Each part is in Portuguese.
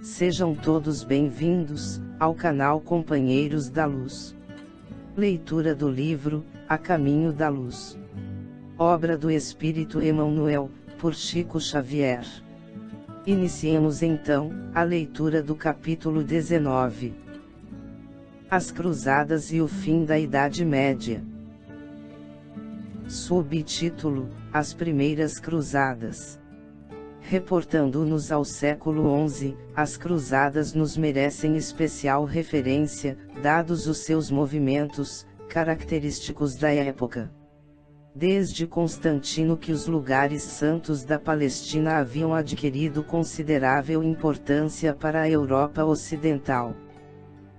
Sejam todos bem-vindos ao canal Companheiros da Luz. Leitura do livro A Caminho da Luz. Obra do Espírito Emmanuel, por Chico Xavier. Iniciemos então a leitura do capítulo 19. As Cruzadas e o fim da Idade Média. Subtítulo: As Primeiras Cruzadas. Reportando-nos ao século XI, as cruzadas nos merecem especial referência, dados os seus movimentos, característicos da época. Desde Constantino que os lugares santos da Palestina haviam adquirido considerável importância para a Europa Ocidental.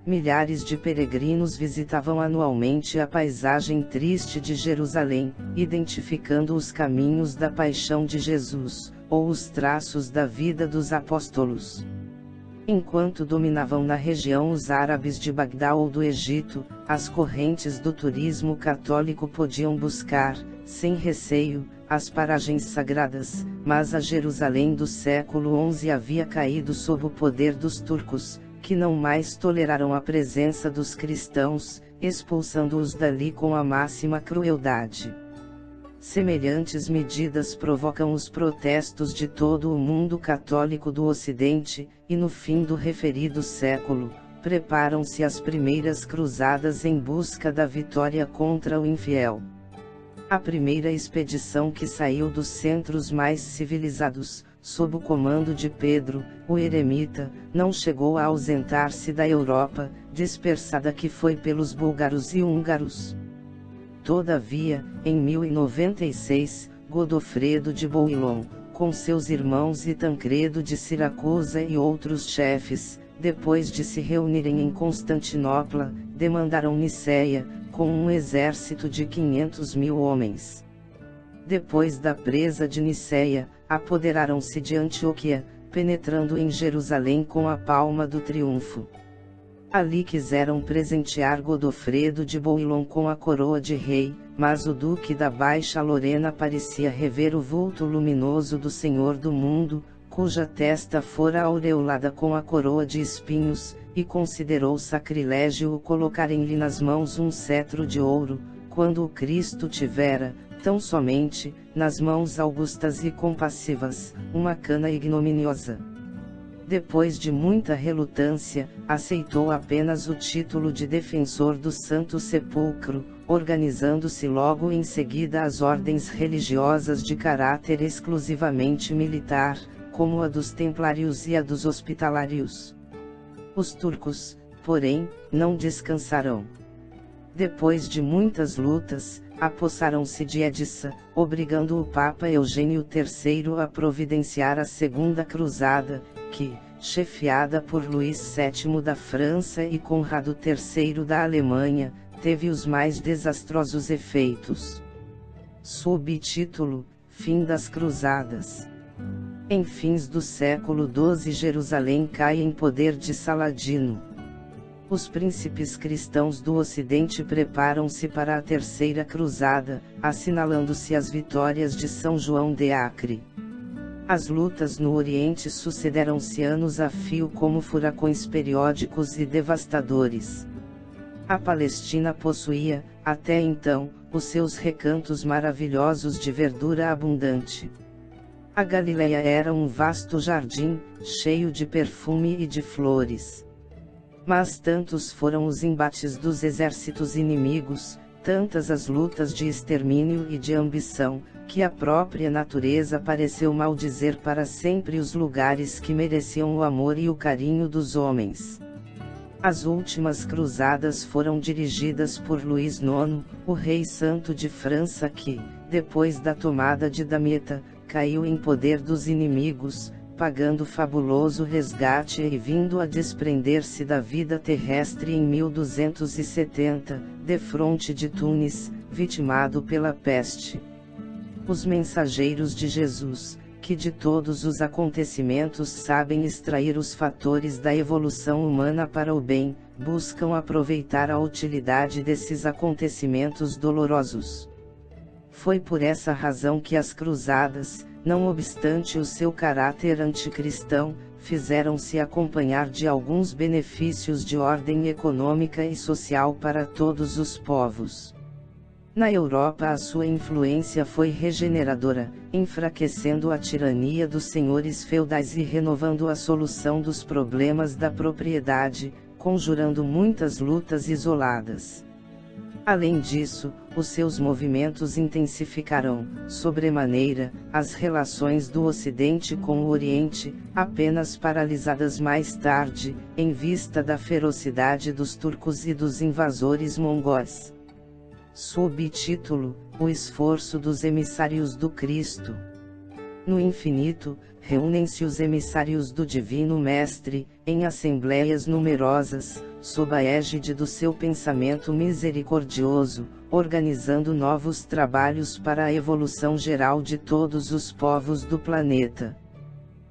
Milhares de peregrinos visitavam anualmente a paisagem triste de Jerusalém, identificando os caminhos da paixão de Jesus, ou os traços da vida dos apóstolos. Enquanto dominavam na região os árabes de Bagdá ou do Egito, as correntes do turismo católico podiam buscar, sem receio, as paragens sagradas, mas a Jerusalém do século XI havia caído sob o poder dos turcos, que não mais toleraram a presença dos cristãos, expulsando-os dali com a máxima crueldade. Semelhantes medidas provocam os protestos de todo o mundo católico do Ocidente, e no fim do referido século, preparam-se as primeiras cruzadas em busca da vitória contra o infiel. A primeira expedição que saiu dos centros mais civilizados, sob o comando de Pedro, o eremita, não chegou a ausentar-se da Europa, dispersada que foi pelos búlgaros e húngaros. Todavia, em 1096, Godofredo de Bouillon, com seus irmãos e Tancredo de Siracusa e outros chefes, depois de se reunirem em Constantinopla, demandaram Nicéia, com um exército de 500.000 homens. Depois da presa de Nicéia, apoderaram-se de Antioquia, penetrando em Jerusalém com a palma do triunfo. Ali quiseram presentear Godofredo de Bouillon com a coroa de rei, mas o duque da Baixa Lorena parecia rever o vulto luminoso do Senhor do mundo, cuja testa fora aureolada com a coroa de espinhos, e considerou sacrilégio o colocarem-lhe nas mãos um cetro de ouro, quando o Cristo tivera, tão somente, nas mãos augustas e compassivas, uma cana ignominiosa. Depois de muita relutância, aceitou apenas o título de defensor do Santo Sepulcro, organizando-se logo em seguida as ordens religiosas de caráter exclusivamente militar, como a dos Templários e a dos Hospitalários. Os turcos, porém, não descansarão. Depois de muitas lutas, apossaram-se de Edessa, obrigando o Papa Eugênio III a providenciar a Segunda Cruzada, que, chefiada por Luís VII da França e Conrado III da Alemanha, teve os mais desastrosos efeitos. Subtítulo: Fim das Cruzadas. Em fins do século XII, Jerusalém cai em poder de Saladino. Os príncipes cristãos do Ocidente preparam-se para a Terceira Cruzada, assinalando-se as vitórias de São João de Acre. As lutas no Oriente sucederam-se anos a fio como furacões periódicos e devastadores. A Palestina possuía, até então, os seus recantos maravilhosos de verdura abundante. A Galileia era um vasto jardim, cheio de perfume e de flores. Mas tantos foram os embates dos exércitos inimigos, tantas as lutas de extermínio e de ambição, que a própria natureza pareceu maldizer para sempre os lugares que mereciam o amor e o carinho dos homens. As últimas cruzadas foram dirigidas por Luís IX, o rei santo de França que, depois da tomada de Damietta, caiu em poder dos inimigos, pagando fabuloso resgate e vindo a desprender-se da vida terrestre em 1270, defronte de Tunis, vitimado pela peste. Os mensageiros de Jesus, que de todos os acontecimentos sabem extrair os fatores da evolução humana para o bem, buscam aproveitar a utilidade desses acontecimentos dolorosos. Foi por essa razão que as cruzadas, não obstante o seu caráter anticristão, fizeram-se acompanhar de alguns benefícios de ordem econômica e social para todos os povos. Na Europa a sua influência foi regeneradora, enfraquecendo a tirania dos senhores feudais e renovando a solução dos problemas da propriedade, conjurando muitas lutas isoladas. Além disso, os seus movimentos intensificarão, sobremaneira, as relações do Ocidente com o Oriente, apenas paralisadas mais tarde, em vista da ferocidade dos turcos e dos invasores mongóis. Subtítulo: O esforço dos emissários do Cristo. No infinito, reúnem-se os emissários do Divino Mestre, em assembleias numerosas, sob a égide do seu pensamento misericordioso, organizando novos trabalhos para a evolução geral de todos os povos do planeta.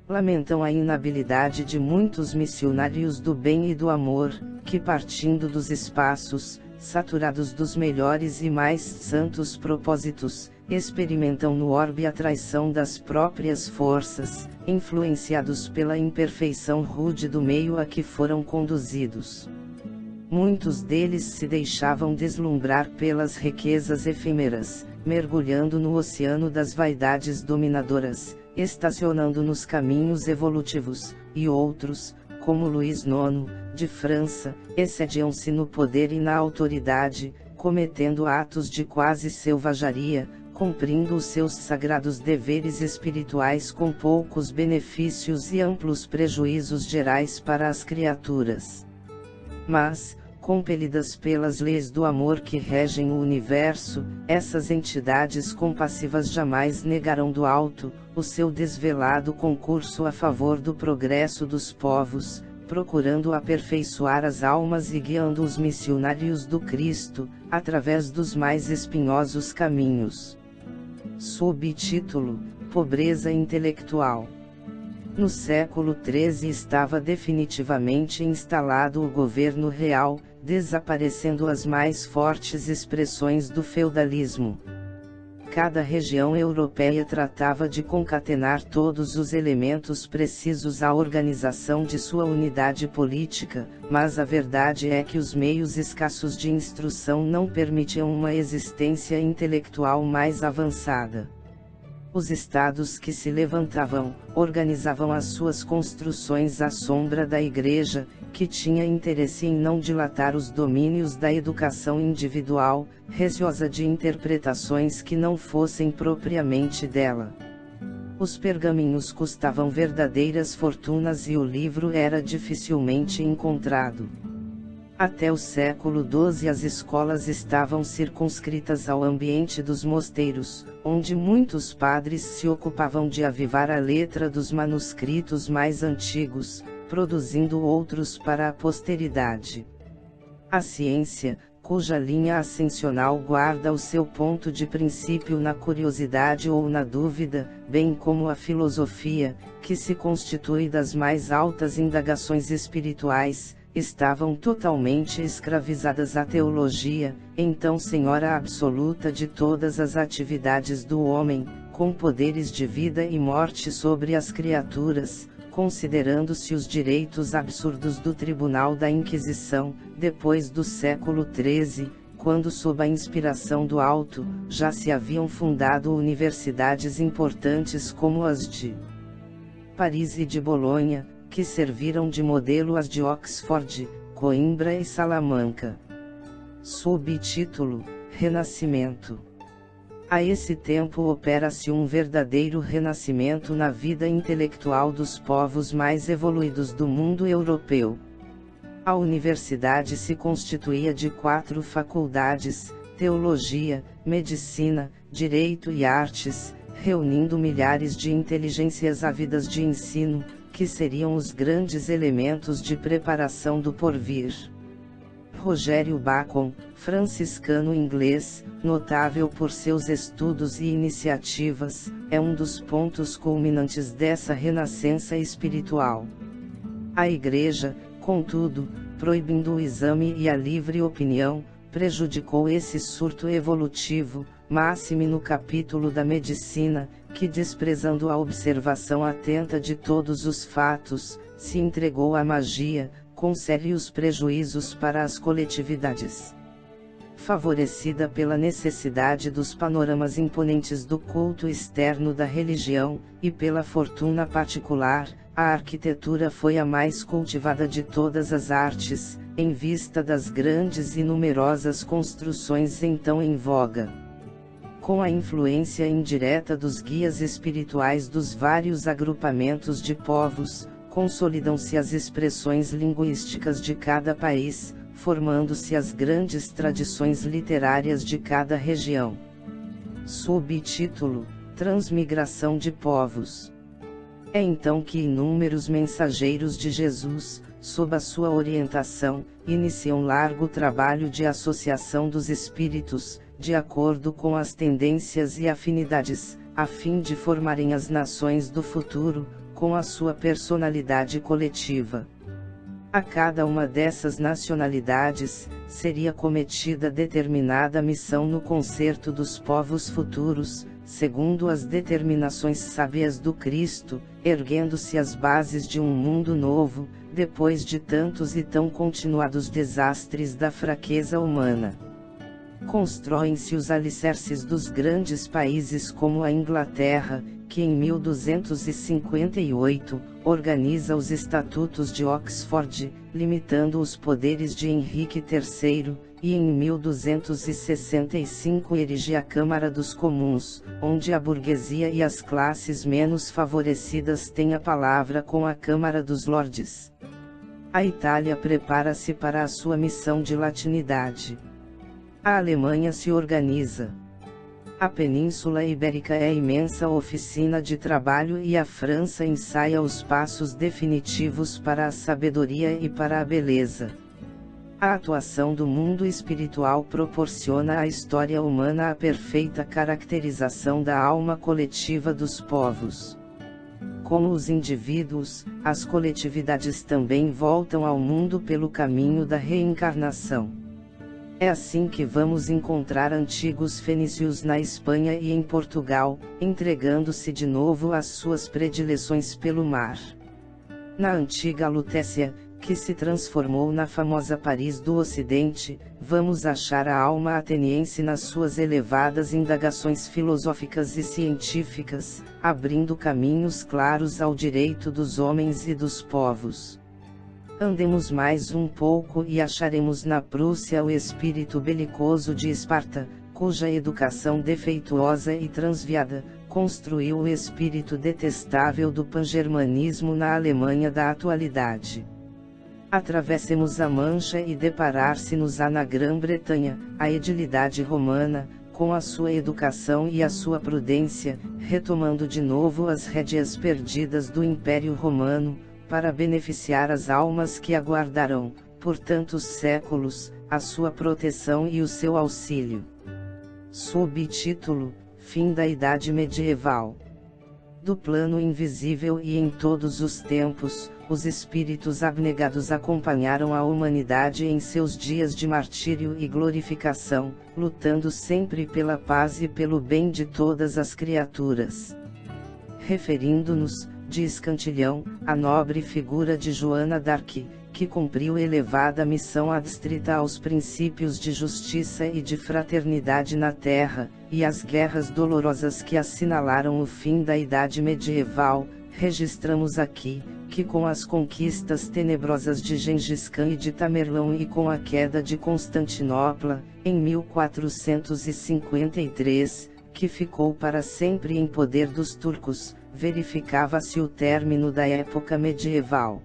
Lamentam a inabilidade de muitos missionários do bem e do amor, que partindo dos espaços, saturados dos melhores e mais santos propósitos, experimentam no orbe a traição das próprias forças, influenciados pela imperfeição rude do meio a que foram conduzidos. Muitos deles se deixavam deslumbrar pelas riquezas efêmeras, mergulhando no oceano das vaidades dominadoras, estacionando nos caminhos evolutivos, e outros, como Luís IX, de França, excediam-se no poder e na autoridade, cometendo atos de quase selvageria, cumprindo os seus sagrados deveres espirituais com poucos benefícios e amplos prejuízos gerais para as criaturas. Mas, compelidas pelas leis do amor que regem o universo, essas entidades compassivas jamais negarão do alto o seu desvelado concurso a favor do progresso dos povos, procurando aperfeiçoar as almas e guiando os missionários do Cristo, através dos mais espinhosos caminhos. Subtítulo: Pobreza intelectual. No século XIII estava definitivamente instalado o governo real, desaparecendo as mais fortes expressões do feudalismo. Cada região europeia tratava de concatenar todos os elementos precisos à organização de sua unidade política, mas a verdade é que os meios escassos de instrução não permitiam uma existência intelectual mais avançada. Os estados que se levantavam, organizavam as suas construções à sombra da Igreja, que tinha interesse em não dilatar os domínios da educação individual, receosa de interpretações que não fossem propriamente dela. Os pergaminhos custavam verdadeiras fortunas e o livro era dificilmente encontrado. Até o século XII as escolas estavam circunscritas ao ambiente dos mosteiros, onde muitos padres se ocupavam de avivar a letra dos manuscritos mais antigos, produzindo outros para a posteridade. A ciência, cuja linha ascensional guarda o seu ponto de princípio na curiosidade ou na dúvida, bem como a filosofia, que se constitui das mais altas indagações espirituais, estavam totalmente escravizadas à teologia, então senhora absoluta de todas as atividades do homem, com poderes de vida e morte sobre as criaturas, considerando-se os direitos absurdos do Tribunal da Inquisição, depois do século XIII, quando sob a inspiração do alto, já se haviam fundado universidades importantes como as de Paris e de Bolonha, que serviram de modelo às de Oxford, Coimbra e Salamanca. Subtítulo: Renascimento. A esse tempo opera-se um verdadeiro renascimento na vida intelectual dos povos mais evoluídos do mundo europeu. A universidade se constituía de 4 faculdades: teologia, medicina, direito e artes, reunindo milhares de inteligências ávidas de ensino, que seriam os grandes elementos de preparação do porvir. Rogério Bacon, franciscano inglês, notável por seus estudos e iniciativas, é um dos pontos culminantes dessa renascença espiritual. A Igreja, contudo, proibindo o exame e a livre opinião, prejudicou esse surto evolutivo, máxime no capítulo da medicina, que desprezando a observação atenta de todos os fatos, se entregou à magia, com sérios prejuízos para as coletividades. Favorecida pela necessidade dos panoramas imponentes do culto externo da religião, e pela fortuna particular, a arquitetura foi a mais cultivada de todas as artes, em vista das grandes e numerosas construções então em voga. Com a influência indireta dos guias espirituais dos vários agrupamentos de povos, consolidam-se as expressões linguísticas de cada país, formando-se as grandes tradições literárias de cada região. Subtítulo: Transmigração de povos. É então que inúmeros mensageiros de Jesus, sob a sua orientação, iniciam largo trabalho de associação dos espíritos, de acordo com as tendências e afinidades, a fim de formarem as nações do futuro, com a sua personalidade coletiva. A cada uma dessas nacionalidades, seria cometida determinada missão no concerto dos povos futuros, segundo as determinações sábias do Cristo, erguendo-se as bases de um mundo novo, depois de tantos e tão continuados desastres da fraqueza humana. Constroem-se os alicerces dos grandes países como a Inglaterra, que em 1258, organiza os Estatutos de Oxford, limitando os poderes de Henrique III, e em 1265 erige a Câmara dos Comuns, onde a burguesia e as classes menos favorecidas têm a palavra com a Câmara dos Lordes. A Itália prepara-se para a sua missão de latinidade. A Alemanha se organiza. A Península Ibérica é imensa oficina de trabalho e a França ensaia os passos definitivos para a sabedoria e para a beleza. A atuação do mundo espiritual proporciona à história humana a perfeita caracterização da alma coletiva dos povos. Como os indivíduos, as coletividades também voltam ao mundo pelo caminho da reencarnação. É assim que vamos encontrar antigos fenícios na Espanha e em Portugal, entregando-se de novo às suas predileções pelo mar. Na antiga Lutécia, que se transformou na famosa Paris do Ocidente, vamos achar a alma ateniense nas suas elevadas indagações filosóficas e científicas, abrindo caminhos claros ao direito dos homens e dos povos. Andemos mais um pouco e acharemos na Prússia o espírito belicoso de Esparta, cuja educação defeituosa e transviada, construiu o espírito detestável do pangermanismo na Alemanha da atualidade. Atravessemos a Mancha e deparar-se-nos-á na Grã-Bretanha, a edilidade romana, com a sua educação e a sua prudência, retomando de novo as rédeas perdidas do Império Romano, para beneficiar as almas que aguardarão, por tantos séculos, a sua proteção e o seu auxílio. Subtítulo: Fim da Idade Medieval. Do plano invisível e em todos os tempos, os espíritos abnegados acompanharam a humanidade em seus dias de martírio e glorificação, lutando sempre pela paz e pelo bem de todas as criaturas. Referindo-nos, diz Cantilhão, a nobre figura de Joana d'Arc, que cumpriu elevada missão adstrita aos princípios de justiça e de fraternidade na terra, e às guerras dolorosas que assinalaram o fim da Idade Medieval, registramos aqui, que com as conquistas tenebrosas de Gengis Khan e de Tamerlão e com a queda de Constantinopla, em 1453, que ficou para sempre em poder dos turcos, verificava-se o término da época medieval.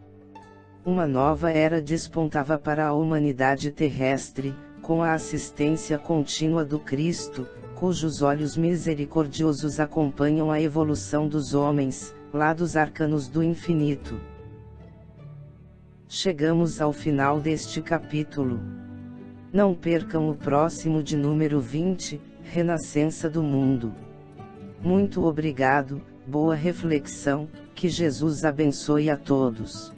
Uma nova era despontava para a humanidade terrestre, com a assistência contínua do Cristo, cujos olhos misericordiosos acompanham a evolução dos homens, lados arcanos do infinito. Chegamos ao final deste capítulo. Não percam o próximo de número 20, Renascença do Mundo. Muito obrigado. Boa reflexão, que Jesus abençoe a todos.